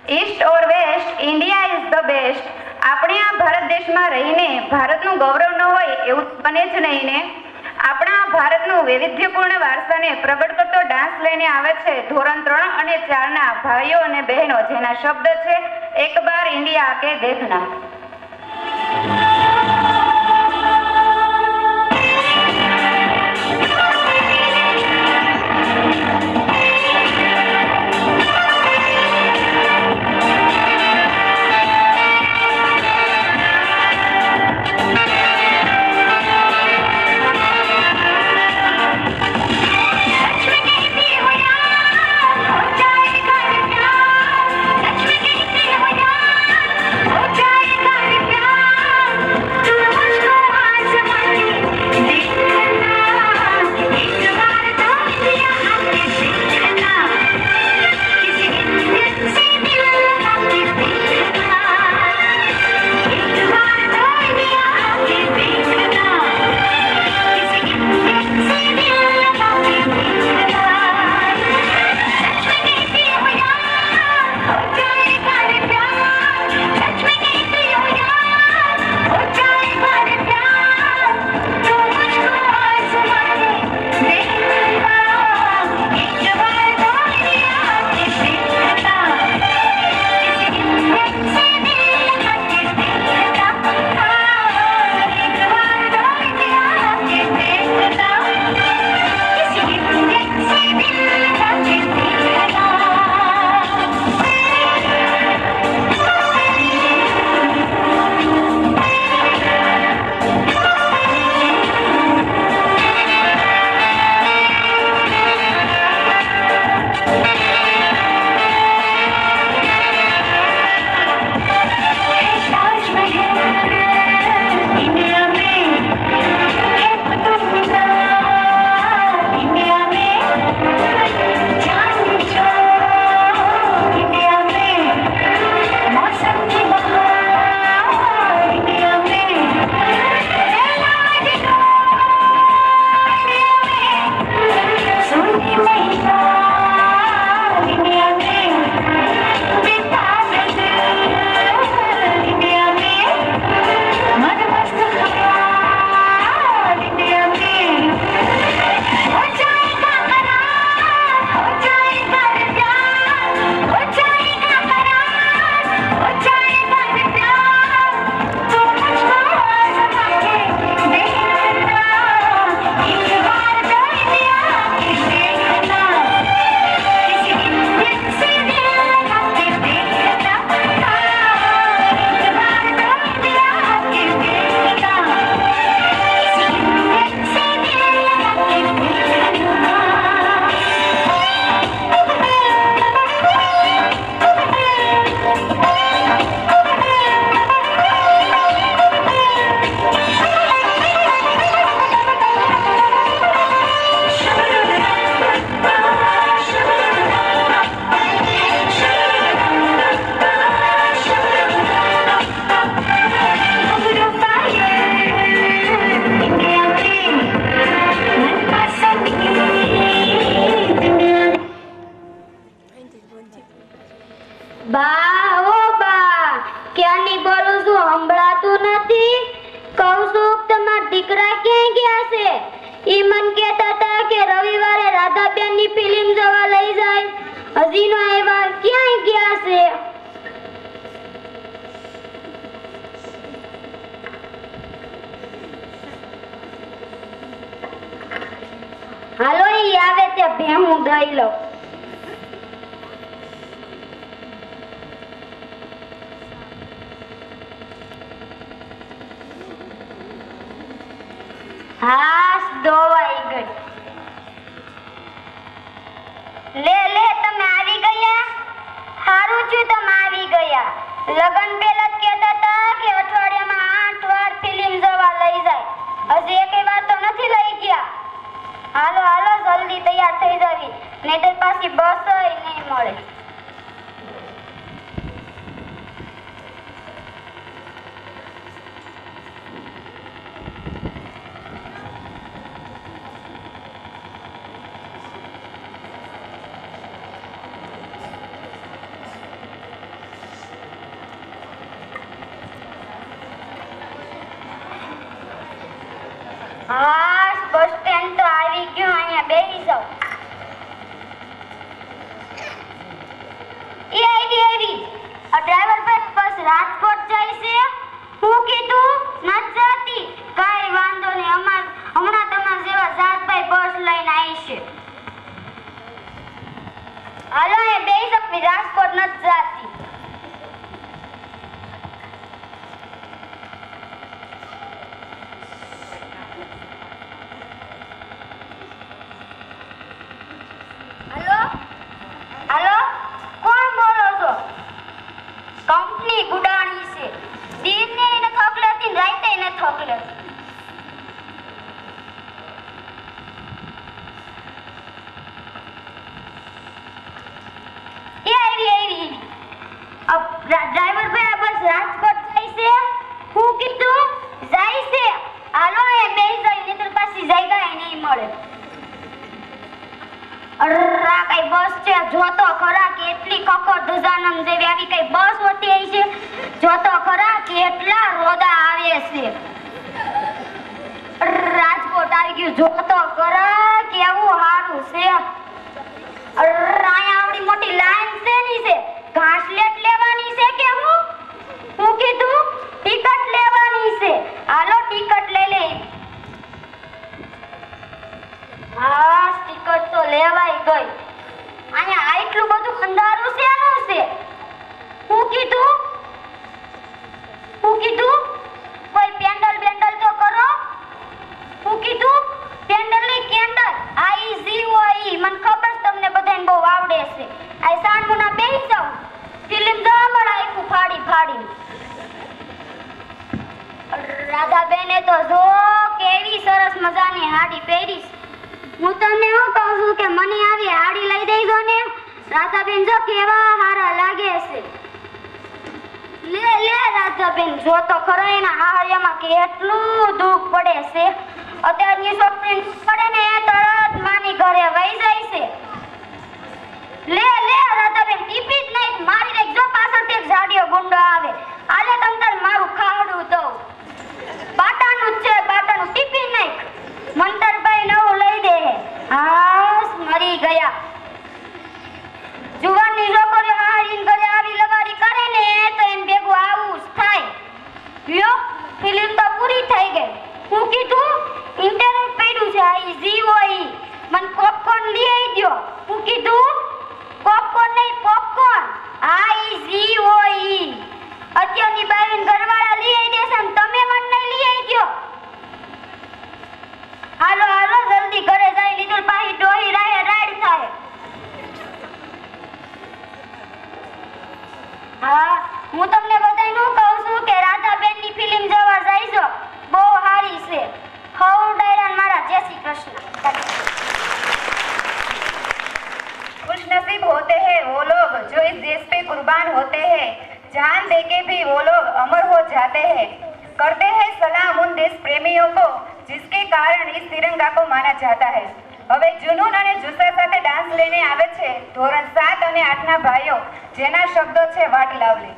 East or west, India is the best. આપણે આ ભારત દેશમાં રહીને ભારતનું ગૌરવ ન હોય એવું બને જ નહીં ને. આપણા ભારતનું વૈવિધ્યપૂર્ણ વારસાને પ્રગટ કરતો ડાન્સ લઈને આવે છે ધોરણ 3 અને 4ના ભાઈઓ અને બહેનો, જેના શબ્દ છે એક બાર ઇન્ડિયા આકે દેખના. હાલો ઈ આવે તે ભેહું દઈ લો. હાસ દોવાઈ ગઈ. લે લે તમે આવી ગયા. હારું છું તમે આવી ગયા. લગન પહેલા જ કહેતા હતા કે અઠવાડિયામાં 8 વાર ફિલ્મ જોવા લઈ જાય. હજી એકેય વાર તો નથી લઈ ગયા. હાલો હાલો જલ્દી તૈયાર થઈ જાવી, નહીંતર પાછી બસ નહીં મળે. હા બસ સ્ટેન્ડ તો આવી ગયું, અહીંયા બેસી જાઓ. એ આવી. આ ડ્રાઈવર ભાઈ બસ રાજકોટ જાય છે. હું કીધું નથી જતી. કાંઈ વાંધો નહીં, હમણાં તમારા જેવા જાતભાઈ બસ લઈને આવી છે. હાલો એ બેસી શકવી, રાજકોટ નથી જતી. હાલો હાલો, કોણ બોલો છો? કંપની ગુડાણી છે. દિને એને થોકલેતી ને રાતે એને થોકલેતી. એ આવી. ડ્રાઈવર ભાઈ બસ રાજકોટ જાય છે. હું કીધું જાય છે. હાલો એ બેસી જાય, નહીતર પાછી જાયગા નહીં મળે. અર્રા કઈ બસ છે, જોતો ખરા કેટલી કકર ધજાનમ જેવી આવી કઈ બસ હોતી હોય છે. જોતો ખરા કેટલા રોદા આવે છે. રાજકોટ આવી ગયું, જોતો ખરા કેવું સારું છે. અર્રા અહીંયા આવડી મોટી લાઈન છે ની છે. ઘાસલેટ લેવાની છે કે હું કીધું ટિકિટ લેવાની છે. હાલો ટિકિટ લઈ લે. હા ટિકિટ તો લેવાઈ ગઈ. અહીંયા આટલું બધું અંધારું છે નું છે. હું કીધું કોઈ પેન્ડલ તો કરો. હું કીધું પેન્ડલ ની કેન્ડલ IGOE. મને ખબર છે તમને બધાને બહુ આવડે છે. આ સાણમુના બેસી જાવ, ફિલ્મ જોવા મળે આખું ફાડી. રાધાબેને તો જો કેવી સરસ મજાની હાડી પહેરી છે. હું તમને શું કહું છું કે મને આવી હાડી લઈ દેજો ને. રાધાબેન જો કેવા હારા લાગે છે. લે રાધાબેન, જો તો ખરો એના હારિયામાં કેટલું દુઃખ પડે છે. અત્યારની છોકરી પડે ને એ તરત માની ઘરે વહી જાય છે. લે રાધાબેન, ટીપી જ નહીં મારી એક જો પાછળથી એક જાડિયો ગુંડો આવે. આલે તમ તાર મારું ખાવડું દઉં. બાટાનું જ છે, બાટાનું ટીપી નાખ. મંતરભાઈ નવું લઈ દે. હાસ મરી ગયા. જુવાનની છોકરીઓ હારીને ઘરે આવી લવારી કરે ને તો એમ ભેગું આવું જ થાય. લ્યો ફિલ્મ તો પૂરી થઈ ગઈ. હું કીધું ઇન્ટરનેટ પડ્યું છે IGOE. મને પોપકોર્ન લઈ આવી દ્યો. હું કીધું પોપકોર્ન નહીં પોપકોર્ન IGOE. અત્યારની બાવીન ઘરવાળા લઈ આવી દેશે ને તમે મને નહીં લઈ આવી દ્યો. હાલો જલ્દી ઘરે જાય, લીધું પાછી ડોહી રાઈડ થાય. હા હું તમને બધાયનું કહું છું કે રાધાબેનની ફિલ્મ જોવા જઈજો, બહુ સારી છે. હવ ડાયરાન મારા જય શ્રી કૃષ્ણ. खुशनसीब होते हैं वो लोग जो इस देश पे कुर्बान होते हैं, जान देके भी वो लोग अमर हो जाते हैं. करते हैं सलाम उन देश प्रेमियों को जिसके कारण इस तिरंगा को माना जाता है. હવે જુનૂન અને જુસ્સા સાથે ડાન્સ લઈને આવે છે ધોરણ 7 અને 8 ના ભાઈઓ, જેના શબ્દો છે વાટ લાવલી.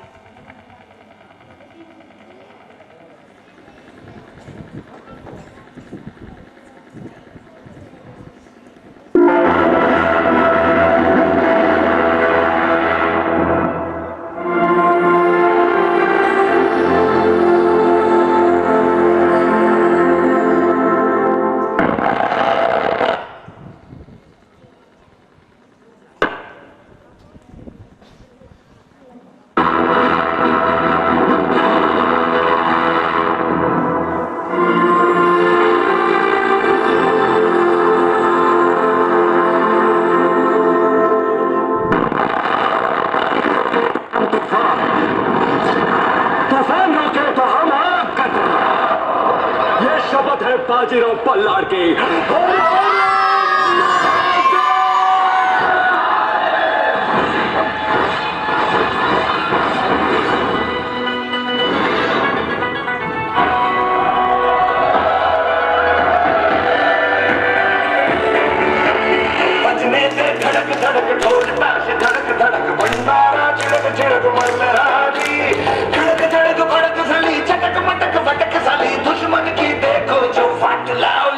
बाजीराव पल्लाड़ के बजने से धड़क धड़क ढोल ताश धड़क धड़क भंडारा चिड़क चिड़क मल्हारी झड़क झड़क भड़क सली चटक मटक भटक साली दुश्मन की देखो जो फाट लाओ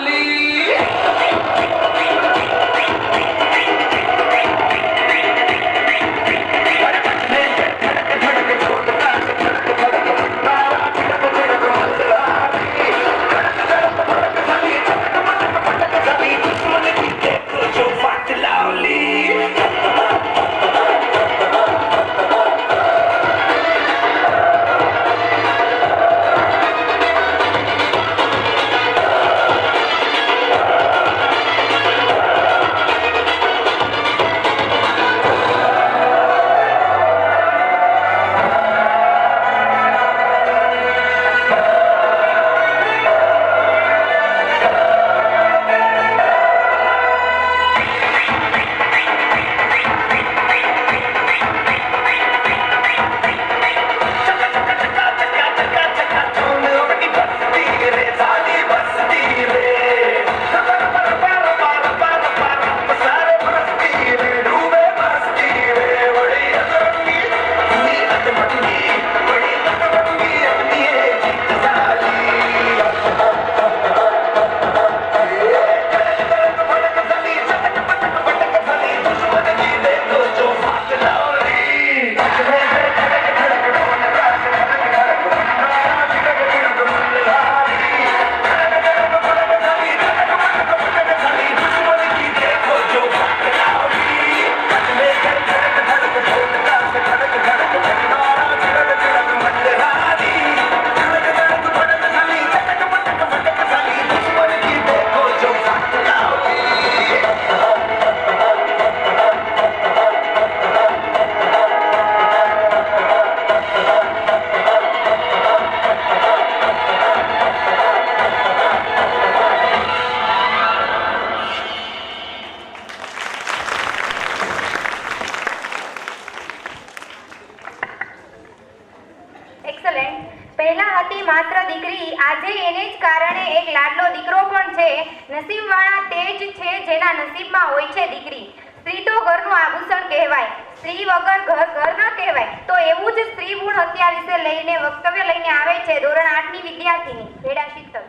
પિતાની માત્ર દીકરી આજે એને જ કારણે એક લાડલો દીકરો પણ છે. નસીબવાળા તે જ છે જેના નસીબમાં હોય છે દીકરી. સ્ત્રી તો ઘરનું આભૂષણ કહેવાય, સ્ત્રી વગર ઘર ન કહેવાય. તો એવું જ સ્ત્રી ભ્રૂણ હત્યા વિશે લઈને વક્તવ્ય લઈને આવે છે ધોરણ 8ની વિદ્યાર્થીની વેડા શીતલ.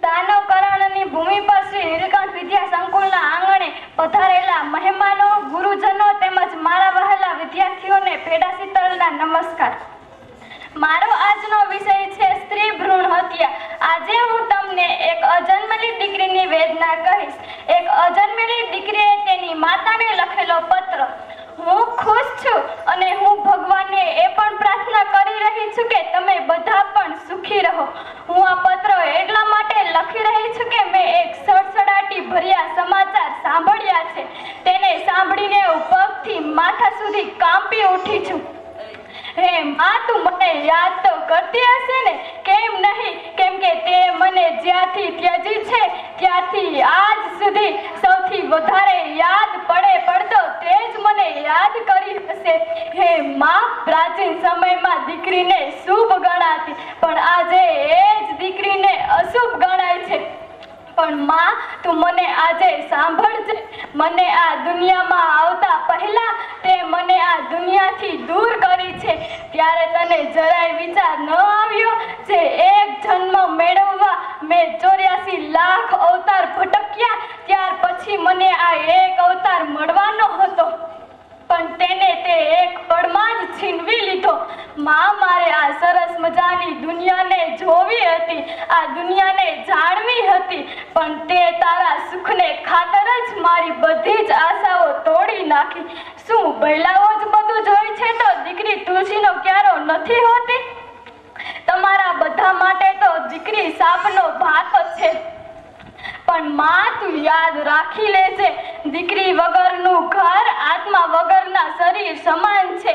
દાનવ કરણની ભૂમિ પર શ્રી નીલકંઠ વિદ્યા સંકુલના આંગણે પધારેલા મહેમાનો, ગુરુજનો તેમજ મારા વહાલા વિદ્યાર્થીઓને ભેડા શીતલના નમસ્કાર. મારો આજનો વિષય છે સ્ત્રી ભ્રૂણ હત્યા. આજે હું તમને એક અજન્મેલી દીકરીની વેદના કહીશ. એક અજન્મેલી દીકરીએ તેની માતાને લખેલો પત્ર. હું ખુશ છું અને હું ભગવાનને એ પણ પ્રાર્થના કરી રહી છું કે તમે બધા પણ સુખી રહો. હું આ પત્ર એટલા માટે લખી રહી છું કે મેં એક સડસડાટી ભર્યા સમાચાર સાંભળ્યા છે. તેને સાંભળીને હું પગથી માથા સુધી કાંપી ઉઠી છું. હે માં, તું મને યાદ તો કરતી હશે ને? કેમ નહીં? કેમ કે તે મને જ્યાંથી ત્યજી છે ત્યાંથી આજ સુધી સૌથી વધારે યાદ પડતો તે જ મને યાદ કરી હશે. હે માં, પ્રાચીન સમયમાં દીકરીને શુભ ગણાતી પણ આજે એ જ દીકરીને અશુભ ગણાય છે. પણ માં, તું મને આજે સાંભળજે. મને આ દુનિયામાં આવતા પહેલા તે મને આ દુનિયાથી દૂર કરી છે. ત્યારે તને જરાય વિચાર ન આવ્યો જે એક જન્મ મેળવવા મેં 84 લાખ અવતાર ભટક્યા, ત્યાર પછી મને આ એક અવતાર મળવાનો હતો પણ તેને તે એક પળમાં જ છીનવી લીધો. માં, મારે આ સરસ મજાની દુનિયાને જોવી હતી, આ દુનિયાને જાણવી હતી પણ તે તારા સુખને ખાતર જ મારી બધી જ આશાઓ તોડી નાખી. શું બૈલાઓ જ બધું જોઈ છે તો દીકરી તુલસીનો ક્યારો નથી હોતી? તમારા બધા માટે તો દીકરી સાપનો ભાત જ છે. પણ માં, તું યાદ રાખી લેજે, દીકરી વગરનું ઘર આત્મા વગરના શરીર સમાન છે.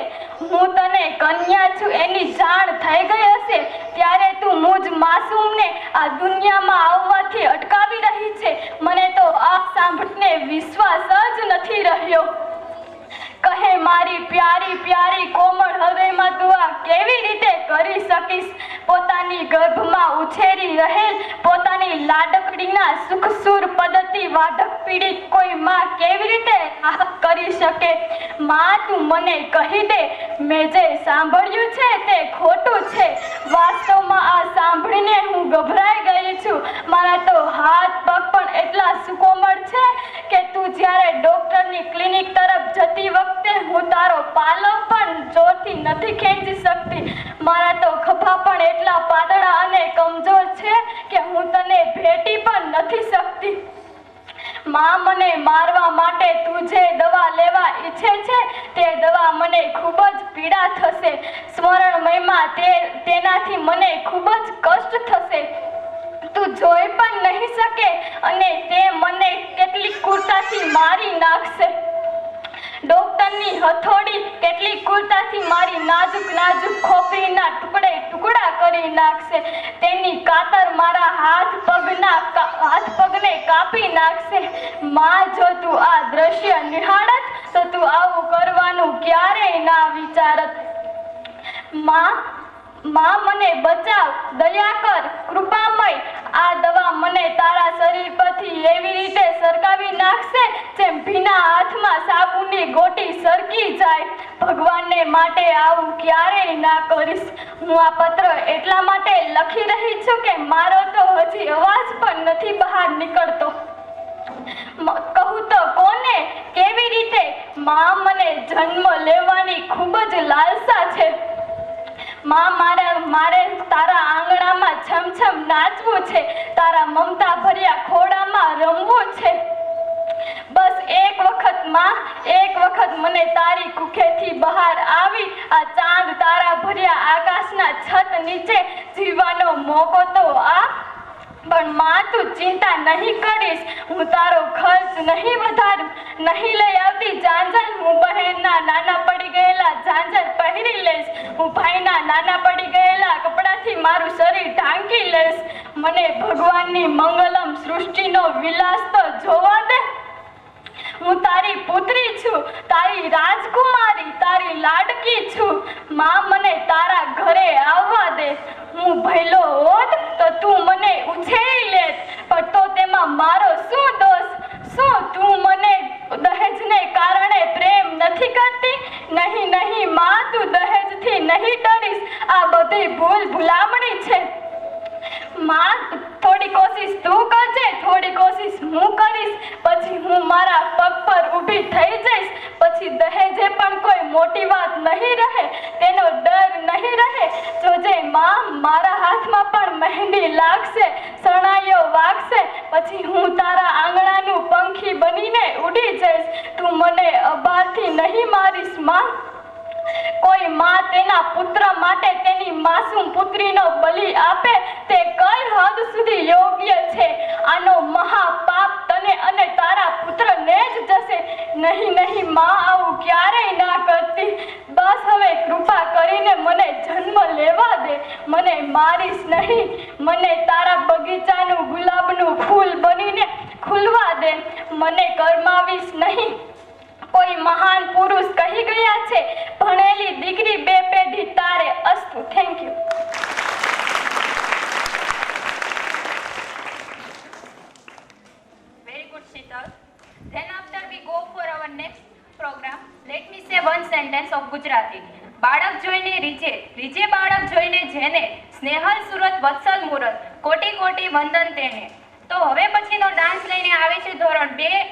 હું તને કન્યા છું એની જાણ થઈ ગઈ હશે ત્યારે તું મુજ માસૂમને આ દુનિયામાં આવવાથી અટકાવી રહી છે. મને તો આ સાંભળીને વિશ્વાસ જ નથી રહ્યો. કહે મારી પ્યારી પ્યારી કોમળ હૃદયમાં તું આ કેવી રીતે કરી શકીશ? પોતાની ગર્ભમાં ઉછેરી રહેલ પોતાની લાડકડીના સુખસુર પદ્ધતિ વાઢક પીડિત કોઈ માં કેવી રીતે આ કરી શકે? માં, તું મને કહી દે, મેં જે સાંભળ્યું છે તે ખોટું છે? વાસ્તવમાં આ સાંભળીને હું ગભરાઈ ગઈ છું. મારા તો હાથ પગ પણ એટલા સુકોમળ છે કે તું જ્યારે ડોક્ટરની ક્લિનિક તરફ જતી વખતે હું તારો પાલવ પણ જોરથી નથી ખેંચી શકતી. મારા તો ખભા પણ એટલા પાતળા અને કમજોર છે કે હું તને ભેટી પણ નથી શકતી. માં, મને મારવા માટે તું જે દવા લેવા ઈચ્છે છે તે દવા મને ખૂબ જ પીડા થશે. સ્મરણમયમાં તેનાથી મને ખૂબ જ કષ્ટ થશે. તું જોઈ પણ નહીં શકે અને તે મને કેટલી ક્રૂરતાથી મારી નાખશે. ડોક્ટરની હથોડી કેટલી ક્રૂરતાથી મારી નાજુક નાજુક ખોપરીના ટુકડા કરી નાખશે. તેની કાતર મારા હાથ પગને કાપી નાખશે. માં, જો તું આ દ્રશ્ય નિહાળત તો તું આવું કરવાનું ક્યારેય ના વિચારત. માં, મને બચાવ, દયા કર, કૃપામય. આ દવા મને તારા શરીર પરથી એવી રીતે સરકાવી નાખશે જેમ ભીના હાથમાં સાબુની ગોટી સરકી જાય. ભગવાનને માટે આવું ક્યારેય ના કરીશ. હું આ પત્ર એટલા માટે લખી રહી છું કે મારો તો હજી અવાજ પણ નથી બહાર નીકળતો. કહું તો કોને, કેવી રીતે? માં, મને જન્મ લેવાની ખૂબ જ લાલસા છે. માં, મારે તારા આંગણામાં છમછમ નાચવું છે, તારા મમતા ભર્યા ખોળામાં રમવું છે. બસ એક વખત માં, એક વખત મને તારી કુખેથી બહાર આવી આ ચાંદ તારા ભર્યા આકાશના છત નીચે જીવવાનો મોકો તો આ. પણ માં, તું ચિંતા નહીં કરીશ, હું તારો ખર્ચ નહીં વધારું, નહીં લઈ આવતી ઝાંઝર. હું બહેનના નાના પડી ગયેલા ઝાંઝર પહેરી લઈશ. હું ભાઈના નાના પડી ગયેલા કપડાથી મારું શરીર ઢાંકી લઈશ. મને ભગવાનની મંગલમ સૃષ્ટિનો વિલાસ તો જોવા દે. હું તારી પુત્રી છું, તારી રાજકુમારી, તારી લાડકી છું. માં, મને તારા ઘરે આવવા દે. ભયલો હોત તો તું મને ઉછેરી લેત, પણ તો તેમાં મારો શું દોષ? શું તું મને દહેજને કારણે પ્રેમ નથી કરતી? નહીં નહીં માં, તું દહેજથી નહીં ડરીશ. આ બધી ભૂલ ભૂલામણી છે માં. થોડી કોશિશ તું કરજે, થોડી કોશિશ હું કરીશ, પછી હું મારા પગ પર ઊભી થઈ જઈશ. પછી દહેજે પણ કોઈ મોટી વાત નહીં રહે, તેનો ડર નહીં રહે. જોજે માં, મારા હાથમાં પણ મહેંદી લાગશે, શરણાઈઓ વાગશે, પછી હું તારા આંગણાનું પંખી બનીને ઉડી જઈશ. તું મને અભારથી નહીં મારીશ માં. કોઈ માં તેના પુત્ર માટે તેની માસૂમ પુત્રીનો બલિ આપે તે કઈ હદ સુધી યોગ્ય છે? આનો મહાપાપ તને અને તારા પુત્રને જ જશે. નહીં નહીં માં, આવું ક્યારેય ના કરતી. બસ હવે કૃપા કરીને મને જન્મ લેવા દે. મને મારીશ નહીં. મને તારા બગીચાનું ગુલાબનું ફૂલ બનીને ખુલવા દે. મને કરમાવીશ નહીં. કોઈ મહાન પુરુષ કહી ગયા છે, ભણેલી દીકરી બે પેઢી તારે. અસ્તુ. Thank you. Very good, Sheetal. Then after we go for our next program, let me say one sentence of Gujarati. બાળક જોઈને રીજે, રીજે બાળક જોઈને જેને, સ્નેહલ સુરત વત્સલ મુરત, કોટી કોટી વંદન તેને. તો હવે પછીનો ડાન્સ લઈને આવે છે ધોરણ 2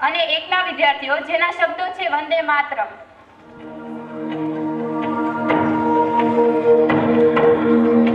અને 1 ના વિદ્યાર્થીઓ, જેના શબ્દો છે વંદે માતરમ. Thank you.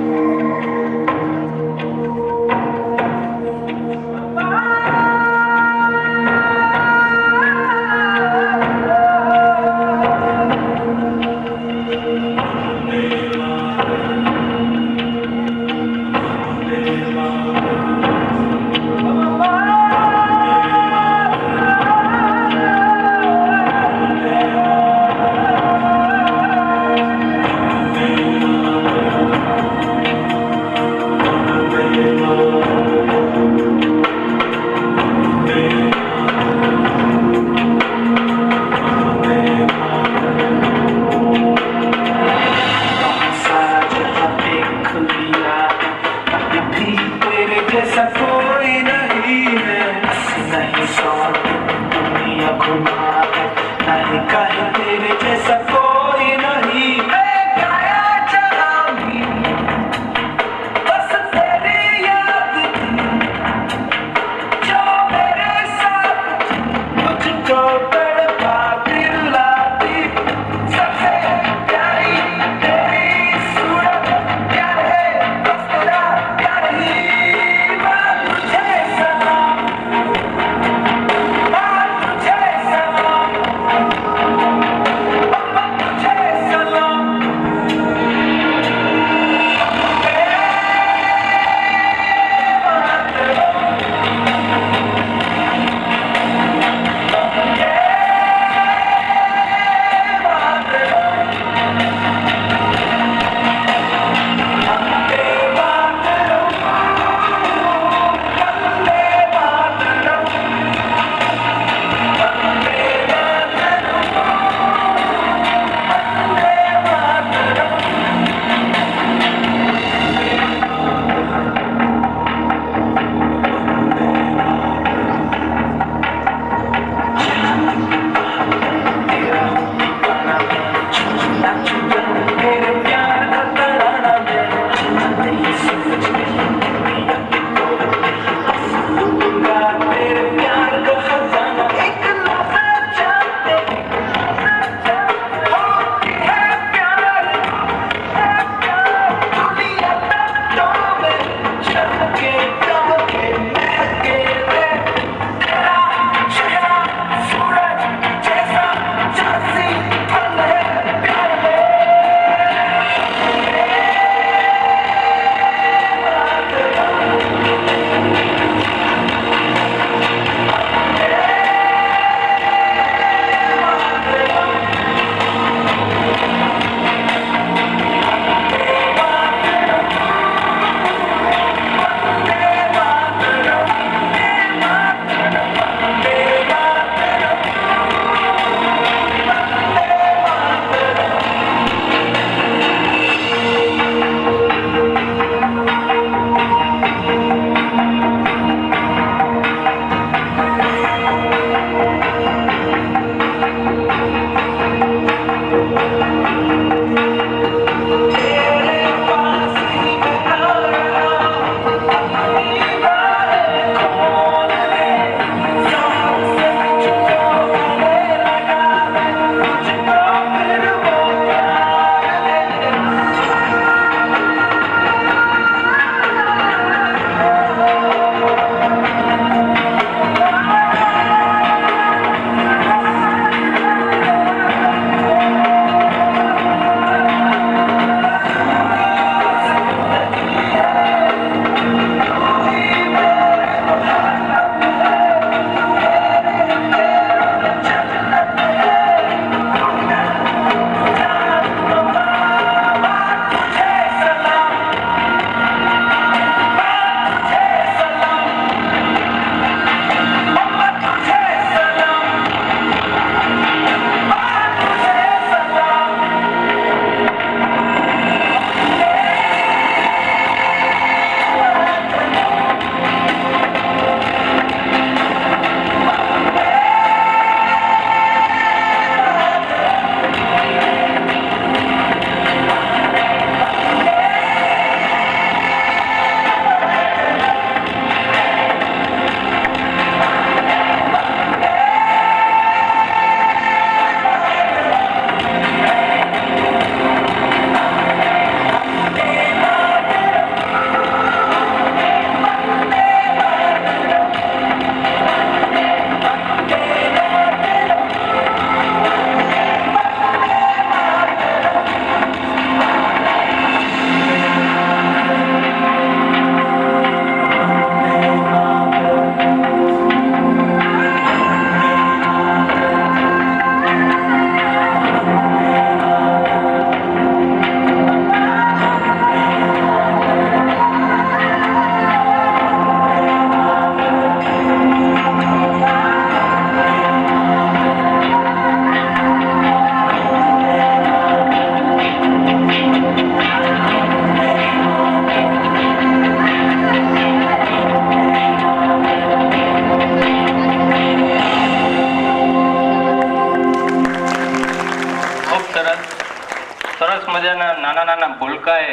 સરસ મજાના નાના નાના ભૂલકાએ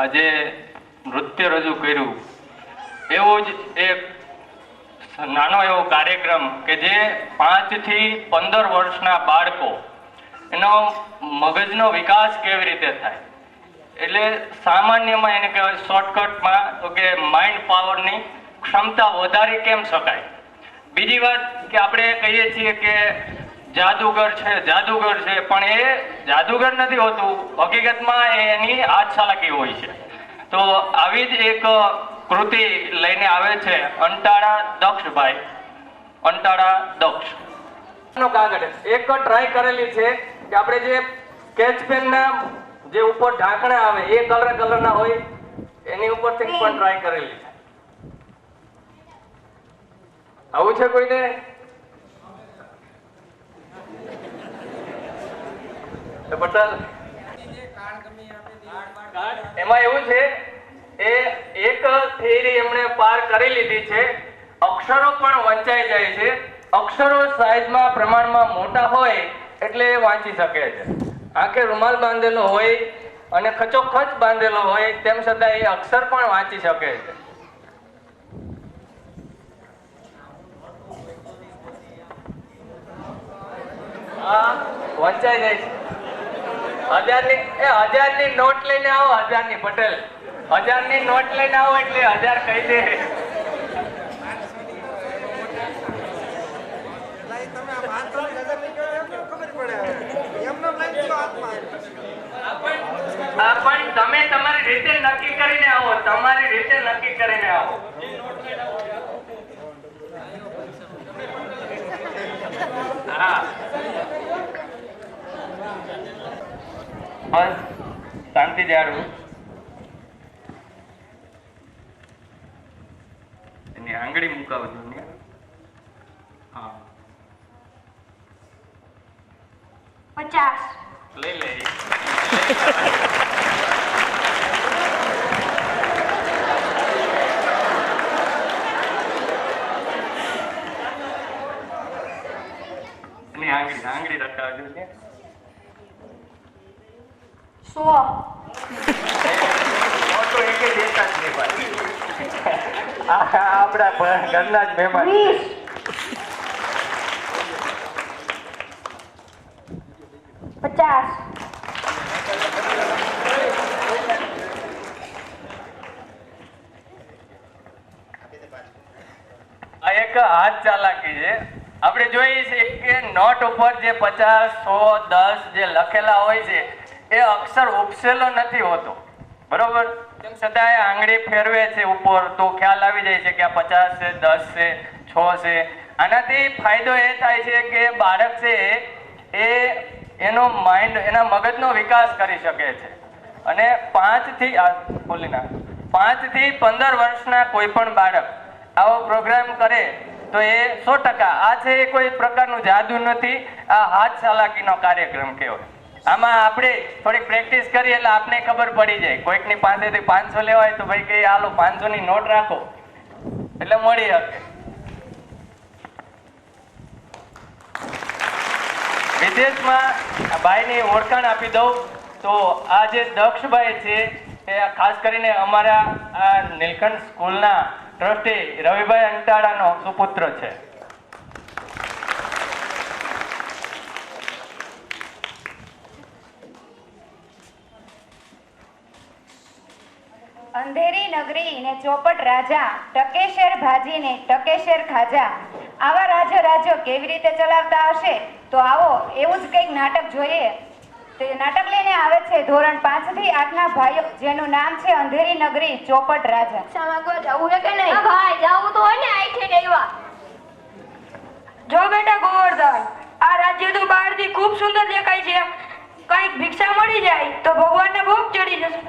આજે નૃત્ય રજૂ કર્યું, એવો જ એક નાનો એવો કાર્યક્રમ કે જે 5 થી 15 વર્ષના બાળકો એનો મગજનો વિકાસ કેવી રીતે થાય, એટલે સામાન્યમાં એને કહેવાય શોર્ટકટમાં તો કે માઇન્ડ પાવરની ક્ષમતા વધારી કેમ શકાય. બીજી વાત કે આપણે કહીએ છીએ કે જાદુગર છે, પણ એ જાદુગર નથી હોતું, હકીકતમાં એની હાથ ચાલાકી હોય છે. તો આવી જ એક કૃતિ લઈને આવે છે અંટાળા દક્ષભાઈ. અંટાળા દક્ષ કાગળ એક ટ્રાય કરેલી છે કે આપણે જે સ્કેચ પેન ના જે ઉપર ઢાંકણા આવે એ કલરના હોય એની ઉપરથી પણ ટ્રાય કરેલી છે. આવું છે કોઈને? પટેલ એમાં એવું છે એ એક થિયરી એમણે પાર કરી લીધી છે. અક્ષરો પણ વંચાઈ જાય છે. અક્ષરો સાઈઝમાં પ્રમાણમાં મોટા હોય એટલે એ વાંચી શકે છે. આંખે રૂમાલ બાંધેલો હોય અને ખચોખચ બાંધેલો હોય તેમ છતાં એ અક્ષર પણ વાંચી શકે છે. વંચાઈ જાય છે. 1000ની નોટ લઈને આવો. 1000ની પટેલ 1000ની નોટ લઈને આવો એટલે 1000 કહી દે. પણ તમે તમારી રીતે નક્કી કરીને આવો. હા બસ શાંતિ જાળવું. એની આંગળી મુકાવજો ને. હા 50 લઈ લે. એની આંગળી રખાવજો ને. 100 આપડા ઘરના જ મહેમાન. 20 50 આ એક હાથ ચાલાકી છે. આપણે જોઈએ છે કે નોટ ઉપર જે 50, 100, 10 જે લખેલા હોય છે એ અક્ષર ઉપસેલો નથી હોતો, બરોબર? તેમ છતાં એ આંગળી ફેરવે છે ઉપર તો ખ્યાલ આવી જાય છે કે આ 50 છે, 10 છે, 6 છે. આનાથી ફાયદો એ થાય છે કે બાળક છે એ એનો માઇન્ડ, એના મગજનો વિકાસ કરી શકે છે. અને 5 થી 15 વર્ષના કોઈ પણ બાળક આવો પ્રોગ્રામ કરે તો એ 100% આ છે એ કોઈ પ્રકારનું જાદુ નથી, આ હાથ ચાલાકીનો કાર્યક્રમ કહેવાય. આમાં આપણે થોડીક પ્રેક્ટિસ કરીએ એટલે આપણે ખબર પડી જાય. કોઈકની પાસેથી 500 લેવા હોય તો ભાઈ કે હાલો 500 ની નોટ રાખો એટલે મળી શકે. વિદેશમાં ભાઈની ઓળખાણ આપી દઉં તો આ જે દક્ષભાઈ છે એ ખાસ કરીને અમારા આ નીલકંઠ સ્કૂલના ટ્રસ્ટી રવિભાઈ અંટાળાનો સુપુત્ર છે. અંધેરી નગરી ને ચોપટ રાજા, ટકેશેર ભાજી ને ટકેશેર ખાજા. આવા રાજ્યો કેવી રીતે ચલાવતા હશે? તો આવો એવું જ કંઈક નાટક જોઈએ. તે નાટક લઈને આવે છે ધોરણ 5 થી 8 ના ભાઈઓ, જેનું નામ છે અંધેરી નગરી ચોપટ રાજા. સામાગો જવું છે કે નહીં? ભાઈ જાવું તો હોય ને આઈથી દેવા. જો બેટા ગોવર્ધન, આ રાજ્ય તો બહારથી ખૂબ સુંદર દેખાય છે. કંઈક ભિક્ષા મળી જાય તો ભગવાનને ભોગ ચડી જશે.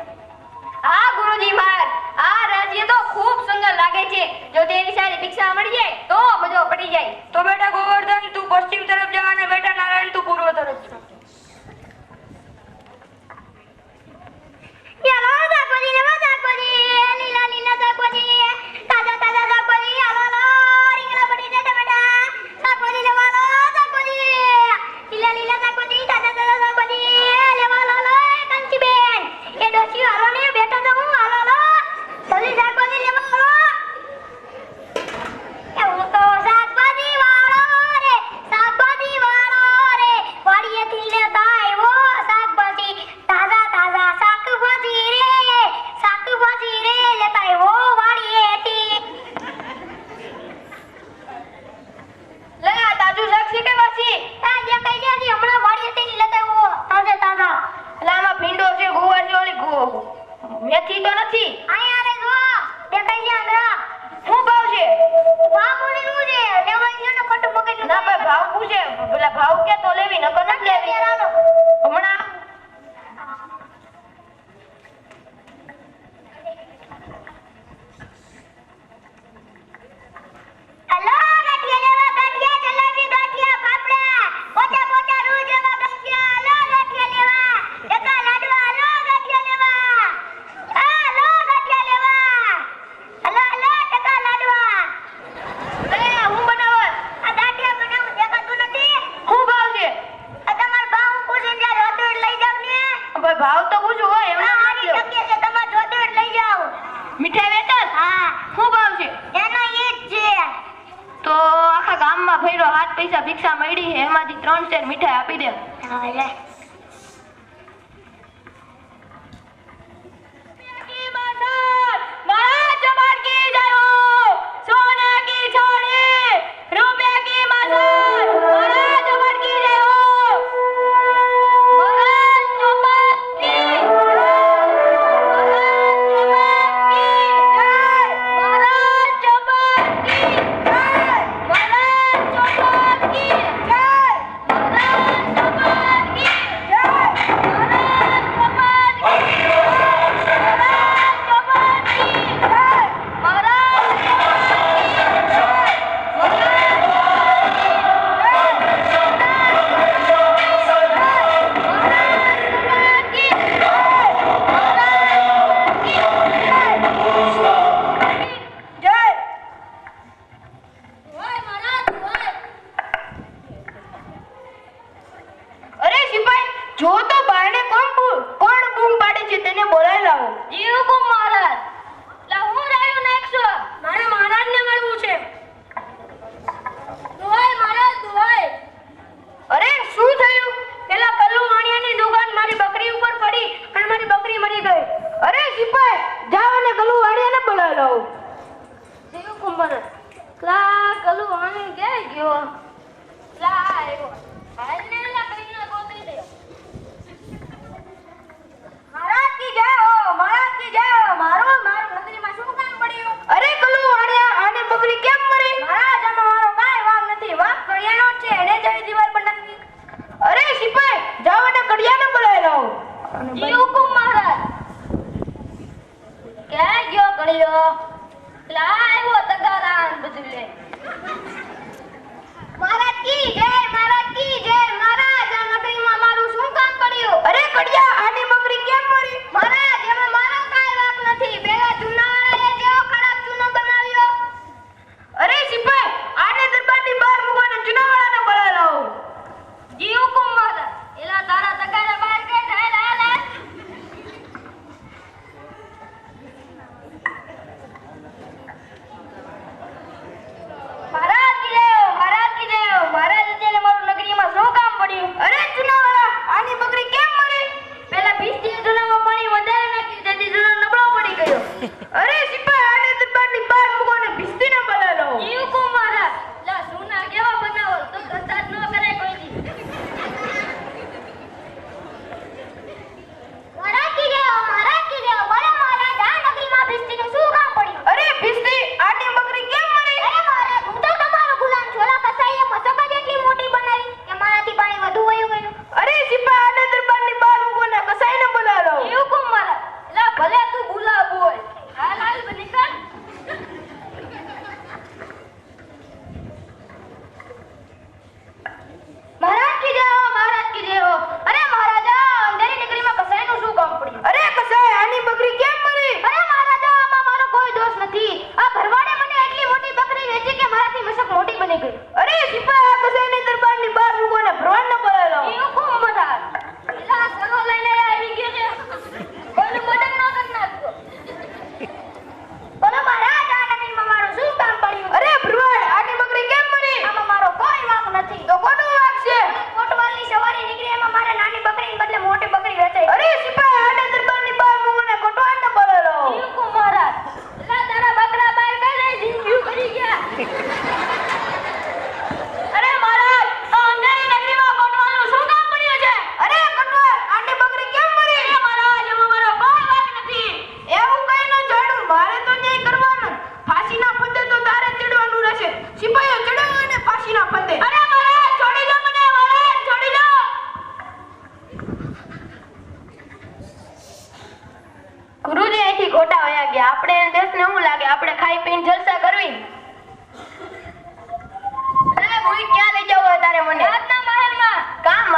હા ગુરુજી મહારાજ, આ રાજ્ય તો ખૂબ સુંદર લાગે છે. જો તેની સાથે ભિક્ષા મળી જાય તો મજો પડી જાય. તો બેટા ગોવર્ધન, તું પશ્ચિમ તરફ જા અને બેટા નારાયણ તું પૂર્વ તરફ જા. યાલો શાકભાજી લેવા, શાકભાજી લીલા લીલા શાકભાજી, તાજા તાજા શાકભાજી. હાલો રીંગણા પડી જશે બેટા. શાકભાજી લેવા લો, શાકભાજી લીલા લીલા શાકભાજી, તાજા તાજા શાકભાજી લેવા લો. એટલે આમાં ભીંડો છે, ગુવાર છે, ઓલી મેથી તો નથી. અહીંયા રે જો દેખાય છે અંદર. શું ભાવ છે? ભાવ બોલીનું છે લેવાઈ ગયો ને ખોટું મગજ ના ભાઈ ભાવ પૂછે, પેલા ભાવ કે તો લેવી, નકર નથી લેવી. હમણાં હલો ગાંઠિયા લેવા, ગાંઠિયા જલેબી, ગાંઠિયા ફાફડા, પોચા પોચા રૂ જેવા ગાંઠિયા. હલો ગાંઠિયા લેવા, ટકા લાડવા. હલો ગાંઠિયા લેવા, હલો ગાંઠિયા લેવા. હલો ટકા લાડવા. હું બનાવવા આ ગાંઠિયા બનાવું દેખાતું નથી. શું ભાવ છે? આ તમાર ભાવ પૂછીને જાય રોટોડ લઈ જાવ ને. ભાઈ ભાવ તો પૂછું હોય એમને આ નથી મારી લેવું. જગ્યા છે, તમાર રોટોડ લઈ જાવ. મીઠાઈ વેચાશ? હા શું ભાવ છે? એનો ઈ જ છે. તો આખા ગામમાં ફેરો 7 પૈસા ભિક્ષા મળી છે, એમાંથી 3 શેર મીઠાઈ આપી દે. હા લે. महाराज जबर की जय हो, सोने की छोड़ी, रुपये की मसाल, महाराज जबर की जय हो, महाराज जबर की, महाराज जबर की जय, महाराज जबर की जय, महाराज जबर की जय, महाराज जबर की जय, અરે સિપાઈ, જો તો બારણે કોણ બૂમ પાડે છે, તેને બોલાવી લાવો. જીવકુ મહારાજ, લા હું રાયું નાખશો. મારે મહારાજને મળવું છે. દુહાઈ મહારાજ દુહાઈ. અરે શું થયું? પેલા કલ્લુ વાણિયાની દુકાન મારી બકરી ઉપર પડી અને મારી બકરી મરી ગઈ. અરે સિપાઈ, જાઓ અને કલ્લુ વાણિયાને બોલાવી લાવો. જીવકુ મહારાજ, લા કલુ આને ક્યાં ગયો? લા આવ્યો. હાલને લા કઈના ગોતરી દે. મહારાજ કી જય હો, મહારાજ કી જય હો. મારું નગરીમાં શું કામ પડ્યું? અરે કલ્લુ વાણિયા, આને બકરી કેમ મરી? મહારાજ, આમાં મારો કાંઈ વાંક નથી. વાંક કડિયાનો જ છે, એને જઈ દીવાલ પર નાખી. અરે સિપાઈ, જાઓ અને કડિયાને બોલાવી લાવો. જીવકુ મહારાજ, ક્યાં ગયો કળિયો? લા આવ્યો તગારાન બધું લે. મહારાજ કી જય, મહારાજ કી જય. મહારાજ આ નગરીમાં મારું શું કામ પડ્યું? અરે કડિયા, આની બકરી કેમ મરી? મહારાજ એમાં મારો કાંઈ વાંક નથી. પેલા ચૂનાવાળાએ જેવો ખરાબ ચૂનો બનાવ્યો. અરે સિપાઈ, આને દરબારની બહાર મૂકવાને ચુનાવાળાને બોલાવી લાવો. જીવકુ મહારાજ, એલા તારા તગારા બહાર કાઢ. હાલ હાલ હાલ. મહારાજ કી જય હો, મહારાજ કી જય હો. મહારાજ અત્યારે મારું નગરીમાં શું કામ પડ્યું? અરે ચુનાવાળા, આની બકરી કેમ મરી? ગુરુજી અહીંથી ખોટા વયા ગયા. આપણે એને દેશને શું લાગે આપણે ખાઈ પીને જલસા કરવી? અરે મુઈ ક્યાં લઈ જાવ તારે મને? રાજના મહેલમાં. કામ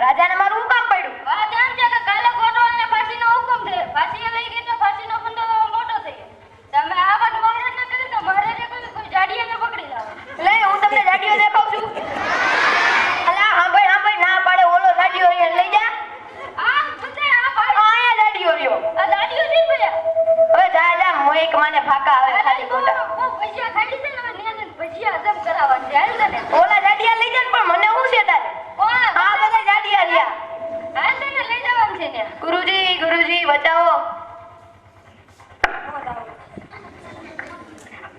રાજાને મારું શું કામ પડ્યું? વાત એમ છે કે કાલે કોટવાલને ફાંસીનો હુકમ છે. ફાંસીએ લઈ ગઈ તો ફાંસીનો ફંદો મોટો થઈ ગયો. તમે આ વાત મહારાજ ને કરી તો મહારાજે કહ્યું કોઈ જાડીયાને પકડી લાવો. લે હું તમને જાડીઓ દેખાઉં છું. અલા સાંભળ ના પાડે ઓલો જાડીઓ લઈ જા. આ બધા આ પાડી આયા જાડીઓ રહ્યો. આ દાડીઓ થઈ ગયા. હવે જા મોઈક માને ફાકા આવે ખાલી ખોટા. ભજીયા ખાઈ લીધા ને હવે ને ભજીયા હજમ કરાવવા છે. હાલ તને. ઓલા જાડિયા લઈ જાય પણ મને શું છે તારે? કોણ? આ બધા જાડિયા રહ્યા. હાલ તને લઈ જવાનું છે ને. ગુરુજી બચાવો.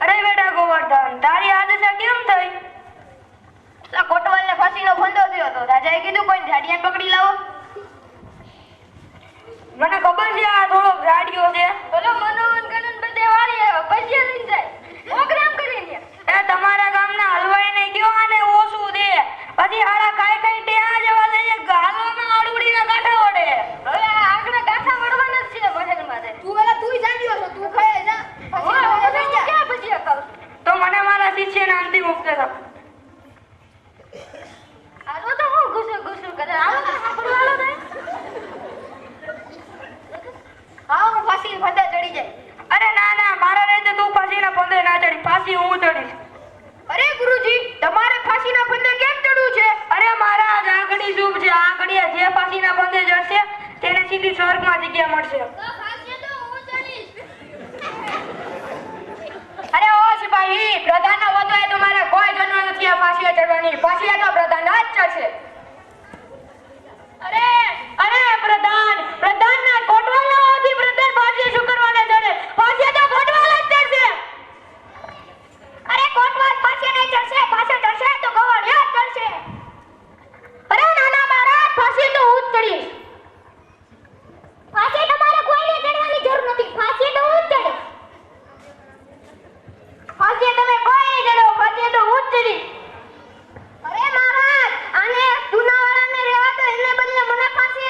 અરે બેટા ગોવર્ધન તારી આ દશા કેમ થઈ? કોટવાલને ફાંસીનો ફંદો થયો તો રાજાએ કીધું કોઈ જાડિયાને પકડી લાવો. મને ખબર છે આ થોડો જાડિયો છે. બોલો મનોહર ગણન બધે વાળી ભજીયા લઈને જાય. પ્રોગ્રામ કરીને. એ તમારા ગામના હલવાઈને કયો આને ઓછું દે. પછી હારા ખાઈ ત્યાં જવા દે ગાલોમાં આડુડીના કાંઠા ઓડે. હવે આ આગળ ગાંઠા વળવાના જ છે મહેલમાં. તું જાડિયો છો તું ખાય જા. ક્યાં ભજીયા ખાવ? તો મને મારા શિષ્યને અંતિમ ઉપદેશ આપ. આનો તો હું ગુસુ કરે. આનો તો સાંભળવાળો થાય. હા હું ફાંસીના ફંદે ચડી જાય. અરે ના મારા રીતે તું ફાંસીના ફંદે ના ચડી. ફાંસી હું ચડીશ. અરે ગુરુજી તમારે ફાંસીના ફંદે કેમ ચડવું છે? અરે મારા આ આગળી શુભ છે. આ ઘડિયા જે ફાંસીના ફંદે ચડશે તેને સીધી સ્વર્ગમાં જગ્યા મળશે. તો ફાંસી તો હું ચડીશ. અરે ઓ સિપાહી પ્રધાનનો વતો એ તમારે કોઈ જન્મ નથી આ ફાંસીએ ચડવાની. ફાંસીએ તો પ્રધાન જ ચડશે. અરે પ્રધાનના કોટવાલના હોવાથી પ્રધાન ફાંસીએ શું કરવાને ચડે? ફાંસીએ તો કોટવાલ જ ચડશે. અરે કોટવાલ ફાંસીએ નહીં ચડશે. ફાંસીએ ચડશે તો ગવર્યો જ ચડશે. અરે નાના મહારાજ ફાંસીએ તો હું જ ચડીશ. ફાંસી તમારે કોઈને ચડવાની જરૂર નથી. ફાંસી તો હું જ ચડીશ. ફાંસીએ તમે કોઈ નહીં ચડો. ફાંસીએ તો હું જ ચડીશ. અરે મહારાજ આને જૂનાવાળાને રહેવા તો એને બદલે મને ફાંસી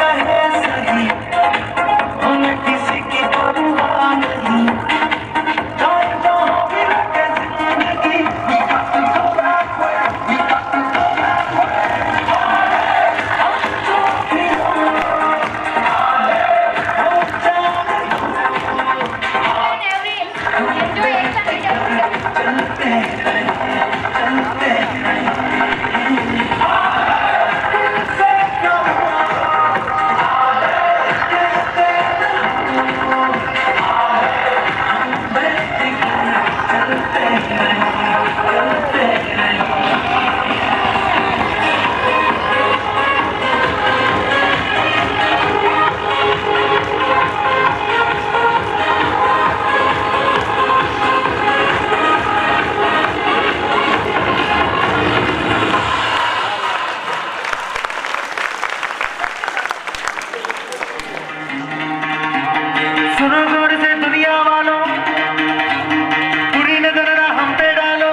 कहे सही, उन्हें किसी की परवाह नहीं। चाहे जहाँ भी लगे जिंदगी, we got to go that way, we got to go that way। हम जो भी हो, हम जाने दो। चलते हैं, चलते हैं। से क्यों सुनो गौर से दुनिया वालों, बुरी नजर ना हम पे डालो।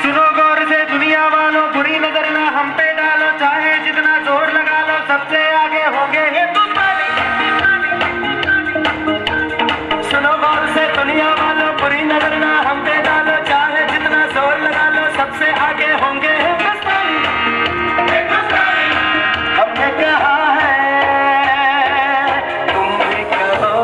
सुनो गौर से दुनिया वालों, बुरी नजर ना हम पे डालो। चाहे जितना जोर लगा लो, सबसे आगे होंगे हिंदुस्तानी। सुनो गौर से दुनिया वालों, बुरी नजर ना हम पे डालो। चाहे जितना जोर लगा लो, सबसे आगे होंगे हिंदुस्तानी। हमने कहा है, तुम भी कहो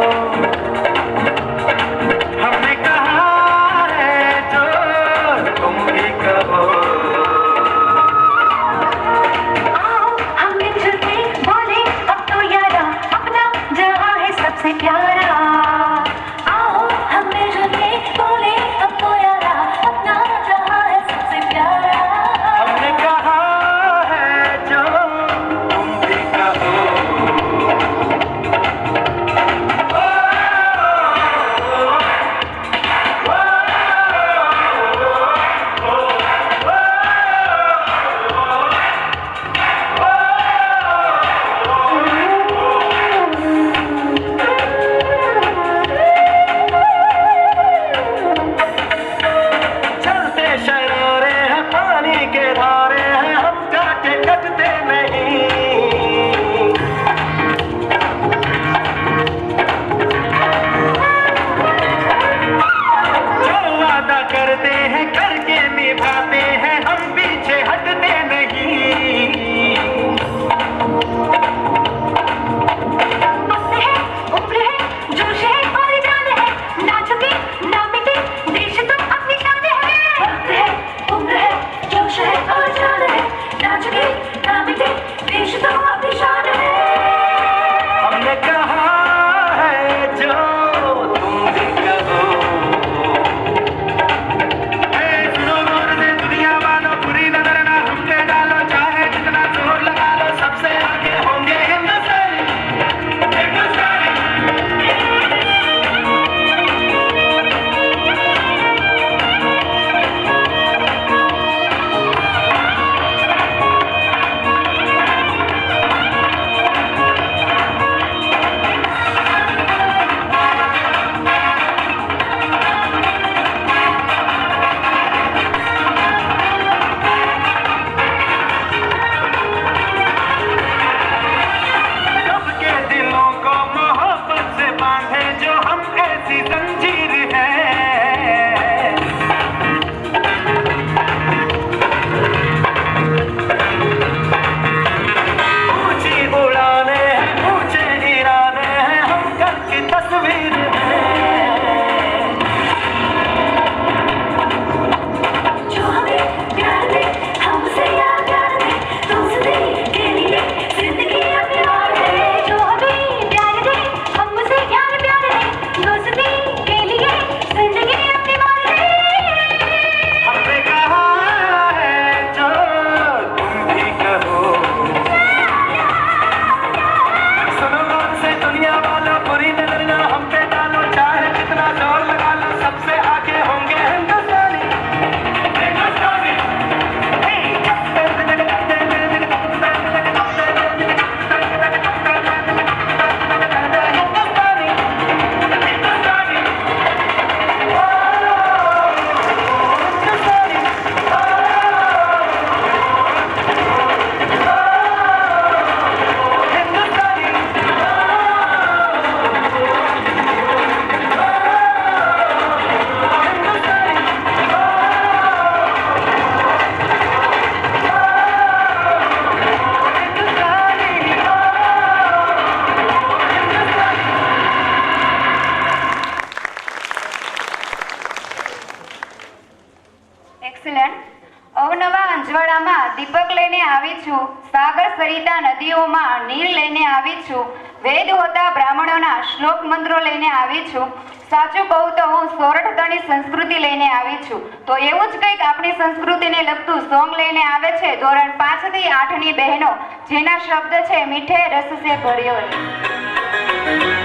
સરિતા નદીઓમાં નીર લઈને આવી છું, વેદ હોતા બ્રાહ્મણોના શ્લોક મંત્રો લઈને આવી છું, સાચું કહું તો હું સોરઠતણી સંસ્કૃતિ લઈને આવી છું. તો એવું જ કંઈક આપણી સંસ્કૃતિને લગતું સોંગ લઈને આવે છે ધોરણ 5 થી 8 ની બહેનો, જેના શબ્દ છે મીઠે રસ સે ભર્યો રે.